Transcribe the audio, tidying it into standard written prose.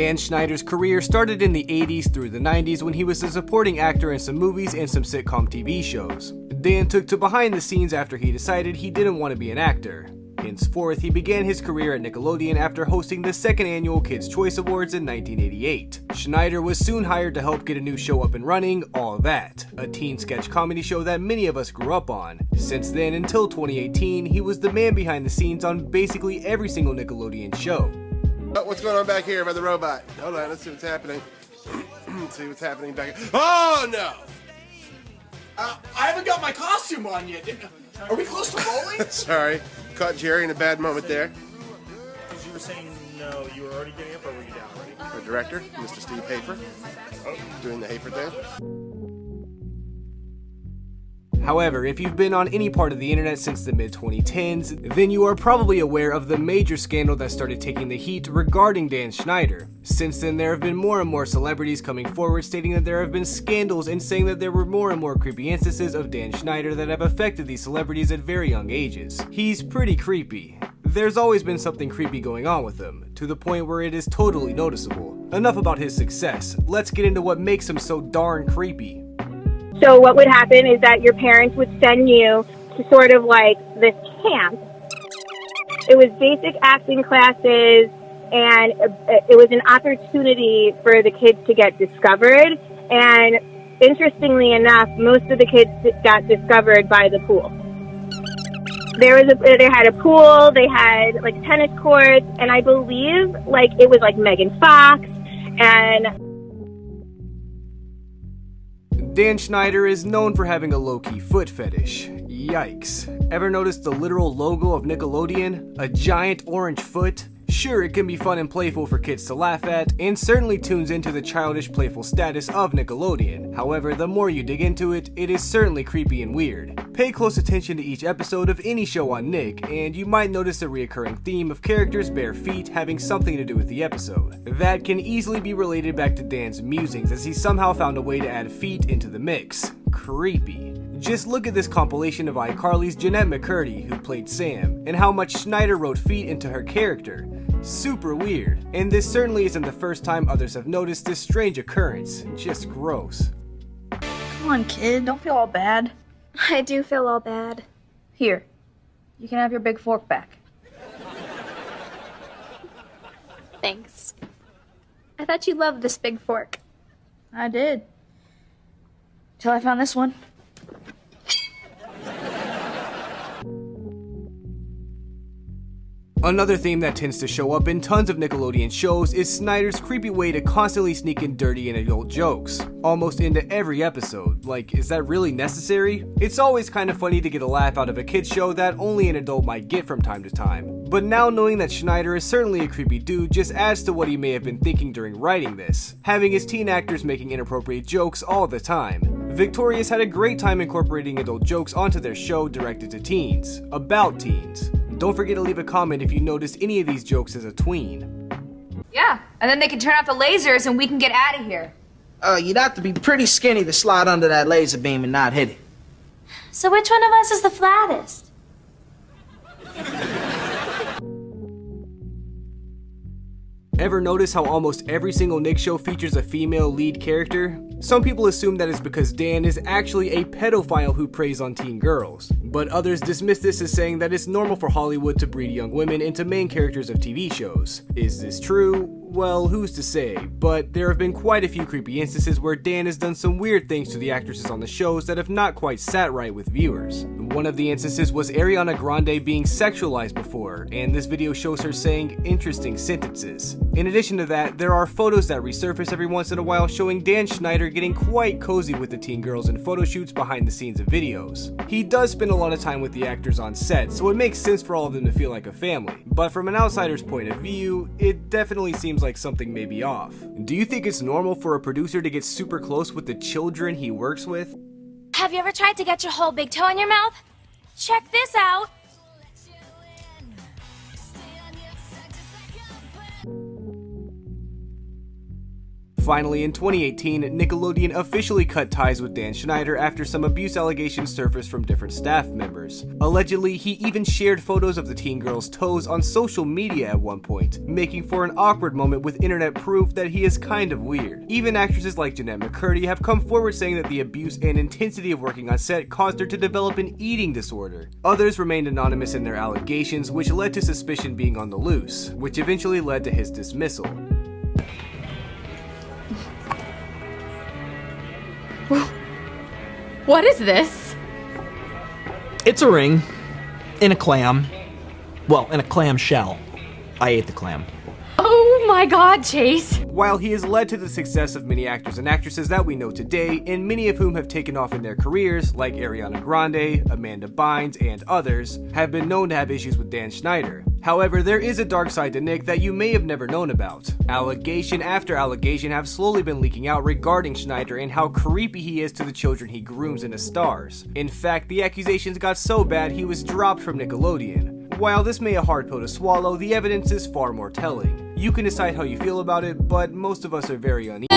Dan Schneider's career started in the 80s through the 90s when he was a supporting actor in some movies and some sitcom TV shows. Dan took to behind the scenes after he decided he didn't want to be an actor. Henceforth, he began his career at Nickelodeon after hosting the second annual Kids' Choice Awards in 1988. Schneider was soon hired to help get a new show up and running, All That, a teen sketch comedy show that many of us grew up on. Since then, until 2018, he was the man behind the scenes on basically every single Nickelodeon show. Oh, what's going on back here by the robot? Hold on, let's see what's happening. Let's see what's happening back here. Oh, no! I haven't got my costume on yet. Are we close to rolling? Sorry, caught Jerry in a bad moment there. Because you were saying no, you were already getting up, or were you down already? Our director, Mr. Steve Hafer, doing the Hafer thing. However, if you've been on any part of the internet since the mid-2010s, then you are probably aware of the major scandal that started taking the heat regarding Dan Schneider. Since then, there have been more and more celebrities coming forward stating that there have been scandals and saying that there were more and more creepy instances of Dan Schneider that have affected these celebrities at very young ages. He's pretty creepy. There's always been something creepy going on with him, to the point where it is totally noticeable. Enough about his success, let's get into what makes him so darn creepy. So what would happen is that your parents would send you to sort of like this camp. It was basic acting classes, and it was an opportunity for the kids to get discovered. And interestingly enough, most of the kids got discovered by the pool. They had a pool, they had like tennis courts, and I believe like it was like Megan Fox and Dan Schneider is known for having a low-key foot fetish. Yikes. Ever noticed the literal logo of Nickelodeon? A giant orange foot? Sure, it can be fun and playful for kids to laugh at, and certainly tunes into the childish playful status of Nickelodeon. However, the more you dig into it, it is certainly creepy and weird. Pay close attention to each episode of any show on Nick, and you might notice a reoccurring theme of characters' bare feet having something to do with the episode. That can easily be related back to Dan's musings, as he somehow found a way to add feet into the mix. Creepy. Just look at this compilation of iCarly's Jeanette McCurdy, who played Sam, and how much Schneider wrote feet into her character. Super weird. And this certainly isn't the first time others have noticed this strange occurrence. Just gross. Come on, kid, don't feel all bad. I do feel all bad. Here, you can have your big fork back. Thanks. I thought you loved this big fork. I did. Till I found this one. Another theme that tends to show up in tons of Nickelodeon shows is Schneider's creepy way to constantly sneak in dirty and adult jokes, almost into every episode. Like, is that really necessary? It's always kind of funny to get a laugh out of a kid's show that only an adult might get from time to time. But now knowing that Schneider is certainly a creepy dude just adds to what he may have been thinking during writing this, having his teen actors making inappropriate jokes all the time. Victoria's had a great time incorporating adult jokes onto their show directed to teens, about teens. Don't forget to leave a comment if you noticed any of these jokes as a tween. Yeah, and then they can turn off the lasers and we can get out of here. You'd have to be pretty skinny to slide under that laser beam and not hit it. So which one of us is the flattest? Ever notice how almost every single Nick show features a female lead character? Some people assume that it's because Dan is actually a pedophile who preys on teen girls, but others dismiss this as saying that it's normal for Hollywood to breed young women into main characters of TV shows. Is this true? Well, who's to say, but there have been quite a few creepy instances where Dan has done some weird things to the actresses on the shows that have not quite sat right with viewers. One of the instances was Ariana Grande being sexualized before, and this video shows her saying interesting sentences. In addition to that, there are photos that resurface every once in a while showing Dan Schneider getting quite cozy with the teen girls in photo shoots behind the scenes of videos. He does spend a lot of time with the actors on set, so it makes sense for all of them to feel like a family, but from an outsider's point of view, it definitely seems like something may be off. Do you think it's normal for a producer to get super close with the children he works with? Have you ever tried to get your whole big toe in your mouth? Check this out. Finally, in 2018, Nickelodeon officially cut ties with Dan Schneider after some abuse allegations surfaced from different staff members. Allegedly, he even shared photos of the teen girl's toes on social media at one point, making for an awkward moment with internet proof that he is kind of weird. Even actresses like Jeanette McCurdy have come forward saying that the abuse and intensity of working on set caused her to develop an eating disorder. Others remained anonymous in their allegations, which led to suspicion being on the loose, which eventually led to his dismissal. What is this? It's a ring. In a clam. Well, in a clam shell. I ate the clam. Oh my god, Chase! While he has led to the success of many actors and actresses that we know today, and many of whom have taken off in their careers, like Ariana Grande, Amanda Bynes, and others, have been known to have issues with Dan Schneider. However, there is a dark side to Nick that you may have never known about. Allegation after allegation have slowly been leaking out regarding Schneider and how creepy he is to the children he grooms into stars. In fact, the accusations got so bad he was dropped from Nickelodeon. While this may be a hard pill to swallow, the evidence is far more telling. You can decide how you feel about it, but most of us are very uneasy.